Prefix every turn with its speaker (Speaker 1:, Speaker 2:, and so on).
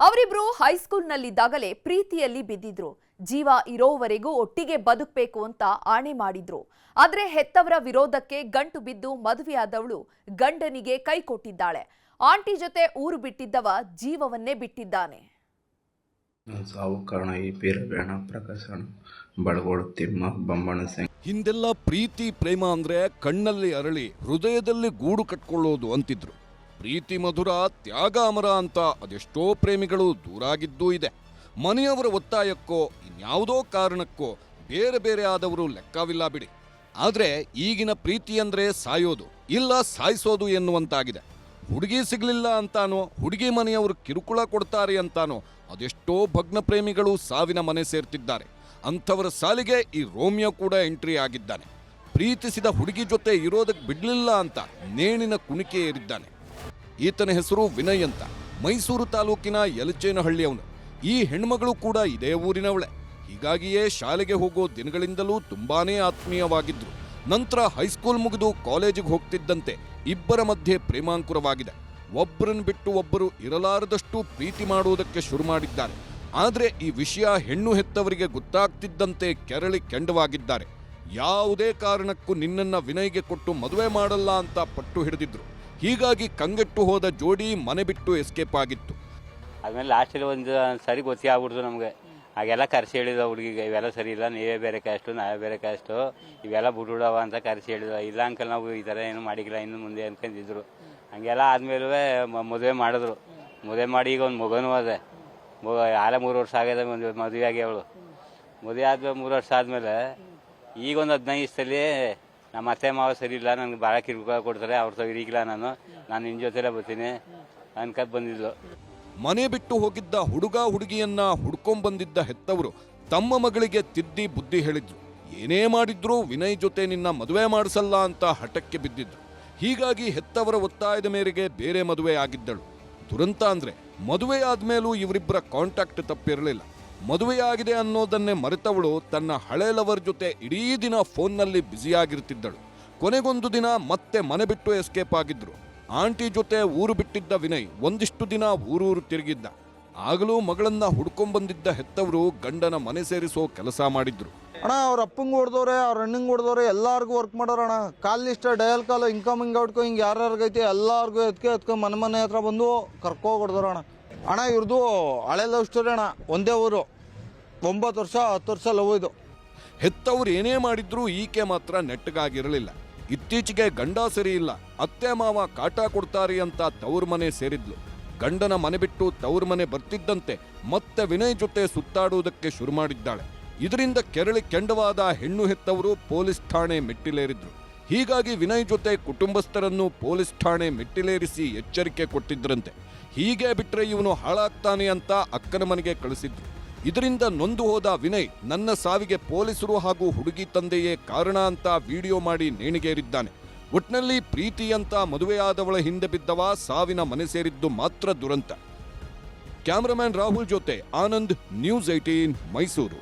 Speaker 1: ಅವರಿಬ್ರು ಹೈಸ್ಕೂಲ್ನಲ್ಲಿದ್ದಾಗಲೇ ಪ್ರೀತಿಯಲ್ಲಿ ಬಿದ್ದಿದ್ರು. ಜೀವ ಇರೋವರೆಗೂ ಒಟ್ಟಿಗೆ ಬದುಕಬೇಕು ಅಂತ ಆಣೆ ಮಾಡಿದ್ರು. ಆದ್ರೆ ಹೆತ್ತವರ ವಿರೋಧಕ್ಕೆ ಗಂಟು ಬಿದ್ದು ಮದುವೆಯಾದವಳು ಗಂಡನಿಗೆ ಕೈ ಕೊಟ್ಟಿದ್ದಾಳೆ. ಆಂಟಿ ಜೊತೆ ಊರು ಬಿಟ್ಟಿದ್ದವ ಜೀವವನ್ನೇ ಬಿಟ್ಟಿದ್ದಾನೆ.
Speaker 2: ಸಾವು ಕಾರಣ ಈ ಬೀರಬೇಣ ಪ್ರಕಾಶನ ಬಳಗೋಡು ತಿಮ್ಮ ಬೊಮ್ಮಣ ಸಿಂಗ್.
Speaker 3: ಹಿಂದೆಲ್ಲ ಪ್ರೀತಿ ಪ್ರೇಮ ಅಂದ್ರೆ ಕಣ್ಣಲ್ಲಿ ಅರಳಿ ಹೃದಯದಲ್ಲಿ ಗೂಡು ಕಟ್ಕೊಳ್ಳೋದು ಅಂತಿದ್ರು. ಪ್ರೀತಿ ಮಧುರ ತ್ಯಾಗ ಅಮರ ಅಂತ ಅದೆಷ್ಟೋ ಪ್ರೇಮಿಗಳು ದೂರಾಗಿದ್ದೂ ಇದೆ. ಮನೆಯವರ ಒತ್ತಾಯಕ್ಕೋ ಇನ್ಯಾವುದೋ ಕಾರಣಕ್ಕೋ ಬೇರೆ ಬೇರೆ ಆದವರು ಲೆಕ್ಕವಿಲ್ಲ ಬಿಡಿ. ಆದ್ರೆ ಈಗಿನ ಪ್ರೀತಿ ಅಂದ್ರೆ ಸಾಯೋದು ಇಲ್ಲ ಸಾಯಿಸೋದು ಎನ್ನುವಂತಾಗಿದೆ. ಹುಡುಗಿ ಸಿಗ್ಲಿಲ್ಲ ಅಂತಾನೋ ಹುಡುಗಿ ಮನೆಯವರು ಕಿರುಕುಳ ಕೊಡ್ತಾರೆ ಅಂತಾನೋ ಅದೆಷ್ಟೋ ಭಗ್ನ ಪ್ರೇಮಿಗಳು ಸಾವಿನ ಮನೆ ಸೇರ್ತಿದ್ದಾರೆ. ಅಂಥವರ ಸಾಲಿಗೆ ಈ ರೋಮಿಯೋ ಕೂಡ ಎಂಟ್ರಿ ಆಗಿದ್ದಾನೆ. ಪ್ರೀತಿಸಿದ ಹುಡುಗಿ ಜೊತೆ ಇರೋದಕ್ಕೆ ಬಿಡ್ಲಿಲ್ಲ ಅಂತ ನೇಣಿನ ಕುಣಿಕೆ ಏರಿದ್ದಾನೆ. ಈತನ ಹೆಸರು ವಿನಯ್ ಅಂತ, ಮೈಸೂರು ತಾಲೂಕಿನ ಯಲಚೇನಹಳ್ಳಿಯವನು. ಈ ಹೆಣ್ಮಗಳು ಕೂಡ ಇದೇ ಊರಿನವಳೆ. ಹೀಗಾಗಿಯೇ ಶಾಲೆಗೆ ಹೋಗೋ ದಿನಗಳಿಂದಲೂ ತುಂಬಾನೇ ಆತ್ಮೀಯವಾಗಿದ್ರು. ನಂತರ ಹೈಸ್ಕೂಲ್ ಮುಗಿದು ಕಾಲೇಜಿಗೆ ಹೋಗ್ತಿದ್ದಂತೆ ಇಬ್ಬರ ಮಧ್ಯೆ ಪ್ರೇಮಾಂಕುರವಾಗಿದೆ. ಒಬ್ಬರನ್ನು ಬಿಟ್ಟು ಒಬ್ಬರು ಇರಲಾರದಷ್ಟು ಪ್ರೀತಿ ಮಾಡುವುದಕ್ಕೆ ಶುರು ಮಾಡಿದ್ದಾರೆ. ಆದರೆ ಈ ವಿಷಯ ಹೆಣ್ಣು ಹೆತ್ತವರಿಗೆ ಗೊತ್ತಾಗ್ತಿದ್ದಂತೆ ಕೆರಳಿ ಕೆಂಡವಾಗಿದ್ದಾರೆ. ಯಾವುದೇ ಕಾರಣಕ್ಕೂ ನಿನ್ನನ್ನ ವಿನಯ್ಗೆ ಕೊಟ್ಟು ಮದುವೆ ಮಾಡಲ್ಲ ಅಂತ ಪಟ್ಟು ಹಿಡಿದಿದ್ರು. ಹೀಗಾಗಿ ಕಂಗೆಟ್ಟು ಹೋದ ಜೋಡಿ ಮನೆ ಬಿಟ್ಟು ಎಸ್ಕೇಪ್ ಆಗಿತ್ತು.
Speaker 4: ಆದ್ಮೇಲೆ ಲಾಸ್ಟಲ್ಲಿ ಒಂದು ಸರಿ ಗೊತ್ತೇ ಆಗ್ಬಿಡ್ತು ನಮಗೆ. ಹಾಗೆಲ್ಲ ಕರೆಸಿ ಹೇಳಿದ ಹುಡುಗಿಗೆ, ಇವೆಲ್ಲ ಸರಿ ಇಲ್ಲ, ನೀವೇ ಬೇರೆ ಕ್ಯಾಸ್ಟು ನಾವೇ ಬೇರೆ ಕ್ಯಾಸ್ಟು, ಇವೆಲ್ಲ ಬಿಡ್ಬಿಡವ ಅಂತ ಕರೆಸಿ ಹೇಳಿದ. ಇಲ್ಲ ಅಂಕಲ್ ನಾವು ಈ ಥರ ಏನು ಮಾಡಿಲ್ಲ ಇನ್ನು ಮುಂದೆ ಅನ್ಕೊಂಡಿದ್ರು. ಹಂಗೆಲ್ಲ ಆದ್ಮೇಲೆ ಮದುವೆ ಮಾಡಿದ್ರು. ಮದುವೆ ಮಾಡಿ ಈಗ ಒಂದು ಮಗನೂ ಅದೇ. ಆಲೇ 3 ವರ್ಷ ಆಗಿದೆ ಮದುವೆ ಆಗಿ ಅವಳು. ಮದುವೆ ಆದ್ಮೇಲೆ 3 ವರ್ಷ ಆದಮೇಲೆ ಈಗ ಒಂದು 15 ದಿವಸದಲ್ಲಿ ನಮ್ಮ ಅತ್ತೆ ಮಾವ ಸರಿ ಇಲ್ಲ, ನನಗೆ ಭಾಳ ಕಿರುಕುಳ ಕೊಡ್ತಾರೆ, ಅವ್ರ ತಾವು ಇರಿಗಿಲ್ಲ, ನಾನು ನಿನ್ನ ಜೊತೆಲೇ ಬರ್ತೀನಿ ಅನ್ಕತ್ ಬಂದಿದ್ಲು.
Speaker 3: ಮನೆ ಬಿಟ್ಟು ಹೋಗಿದ್ದ ಹುಡುಗ ಹುಡುಗಿಯನ್ನ ಹುಡ್ಕೊಂಡ್ಬಂದಿದ್ದ ಹೆತ್ತವರು ತಮ್ಮ ಮಗಳಿಗೆ ತಿದ್ದಿ ಬುದ್ಧಿ ಹೇಳಿದ್ರು. ಏನೇ ಮಾಡಿದ್ರೂ ವಿನಯ್ ಜೊತೆ ನಿನ್ನ ಮದುವೆ ಮಾಡಿಸಲ್ಲ ಅಂತ ಹಠಕ್ಕೆ ಬಿದ್ದಿದ್ರು. ಹೀಗಾಗಿ ಹೆತ್ತವರ ಒತ್ತಾಯದ ಮೇರೆಗೆ ಬೇರೆ ಮದುವೆ ಆಗಿದ್ದಳು. ದುರಂತ ಅಂದ್ರೆ ಮದುವೆ ಆದ್ಮೇಲೂ ಇವರಿಬ್ಬರ ಕಾಂಟ್ಯಾಕ್ಟ್ ತಪ್ಪಿರಲಿಲ್ಲ. ಮದುವೆಯಾಗಿದೆ ಅನ್ನೋದನ್ನೇ ಮರೆತವಳು ತನ್ನ ಹಳೆ ಲವರ್ ಜೊತೆ ಇಡೀ ದಿನ ಫೋನ್ನಲ್ಲಿ ಬ್ಯುಸಿಯಾಗಿರ್ತಿದ್ದಳು. ಕೊನೆಗೊಂದು ದಿನ ಮತ್ತೆ ಮನೆ ಬಿಟ್ಟು ಎಸ್ಕೇಪ್ ಆಗಿದ್ರು. ಆಂಟಿ ಜೊತೆ ಊರು ಬಿಟ್ಟಿದ್ದ ವಿನಯ್ ಒಂದಿಷ್ಟು ದಿನ ಊರೂರು ತಿರುಗಿದ್ದ. ಆಗಲೂ ಮಗಳನ್ನ ಹುಡ್ಕೊಂಡ್ಬಂದಿದ್ದ ಹೆತ್ತವರು ಗಂಡನ ಮನೆ ಸೇರಿಸೋ ಕೆಲಸ ಮಾಡಿದ್ರು.
Speaker 5: ಅಣ್ಣ ಅವ್ರ ಅಪ್ಪಂಗೆ ಹೊಡೆದವ್ರೆ, ಅವ್ರ ಅಣ್ಣಂಗೆ ಹೊಡೆದವ್ರೆ, ಎಲ್ಲಾರ್ಗು ವರ್ಕ್ ಮಾಡೋರಣ್ಣ. ಕಾಲ್ ಲಿಸ್ಟ್ ಡಯಲ್ ಕಾಲು ಇನ್ಕಮಿಂಗ್ ಔಟ್ಕೋ ಹಿಂಗೆ ಯಾರ್ಯಾರಿಗೈತಿ ಎಲ್ಲಾರ್ಗು ಎತ್ಕೊ ಮನೆ ಹತ್ರ ಬಂದು ಕರ್ಕೋ ಹೊಡೆದವ್ರಣ್ಣ. ಅಣ್ಣ ಇವ್ರದ್ದು ಹಳೆ ಲವ್ ಸ್ಟೋರಿ ಅಣ್ಣ. ಒಂದೇ ಊರು, 9 ವರ್ಷ 10 ವರ್ಷ ಲವ್ ಇದು.
Speaker 3: ಹೆತ್ತವ್ರು ಏನೇ ಮಾಡಿದ್ರೂ ಈಕೆ ಮಾತ್ರ ನೆಟ್ಟಗಾಗಿರಲಿಲ್ಲ. ಇತ್ತೀಚೆಗೆ ಗಂಡ ಸರಿ ಇಲ್ಲ, ಅತ್ತೆ ಮಾವ ಕಾಟ ಕೊಡ್ತಾರೆ ಅಂತ ತವ್ರ ಮನೆ ಸೇರಿದ್ಲು. ಗಂಡನ ಮನೆ ಬಿಟ್ಟು ತವ್ರ ಮನೆ ಬರ್ತಿದ್ದಂತೆ ಮತ್ತೆ ವಿನಯ್ ಜೊತೆ ಸುತ್ತಾಡುವುದಕ್ಕೆ ಶುರು ಮಾಡಿದ್ದಾಳೆ. ಇದರಿಂದ ಕೆರಳಿ ಕೆಂಡವಾದ ಹೆಣ್ಣು ಹೆತ್ತವರು ಪೊಲೀಸ್ ಠಾಣೆ ಮೆಟ್ಟಿಲೇರಿದ್ರು. ಹೀಗಾಗಿ ವಿನಯ್ ಜೊತೆ ಕುಟುಂಬಸ್ಥರನ್ನು ಪೊಲೀಸ್ ಠಾಣೆ ಮೆಟ್ಟಿಲೇರಿಸಿ ಎಚ್ಚರಿಕೆ ಕೊಟ್ಟಿದ್ರಂತೆ. ಹೀಗೆ ಬಿಟ್ರೆ ಇವನು ಹಾಳಾಗ್ತಾನೆ ಅಂತ ಅಕ್ಕನ ಮನೆಗೆ ಕಳಿಸಿದ್ರು. ಇದರಿಂದ ನೊಂದು ಹೋದ ವಿನಯ್ ನನ್ನ ಸಾವಿಗೆ ಪೊಲೀಸರು ಹಾಗೂ ಹುಡುಗಿ ತಂದೆಯೇ ಕಾರಣ ಅಂತ ವಿಡಿಯೋ ಮಾಡಿ ನೇಣಿಗೇರಿದ್ದಾನೆ. ಒಟ್ನಲ್ಲಿ ಪ್ರೀತಿ ಅಂತ ಮದುವೆಯಾದವಳ ಹಿಂದೆ ಬಿದ್ದವ ಸಾವಿನ ಮನೆ ಸೇರಿದ್ದು ಮಾತ್ರ ದುರಂತ. ಕ್ಯಾಮರಾಮನ್ ರಾಹುಲ್ ಜೊತೆ ಆನಂದ್, ನ್ಯೂಸ್ 18 ಮೈಸೂರು.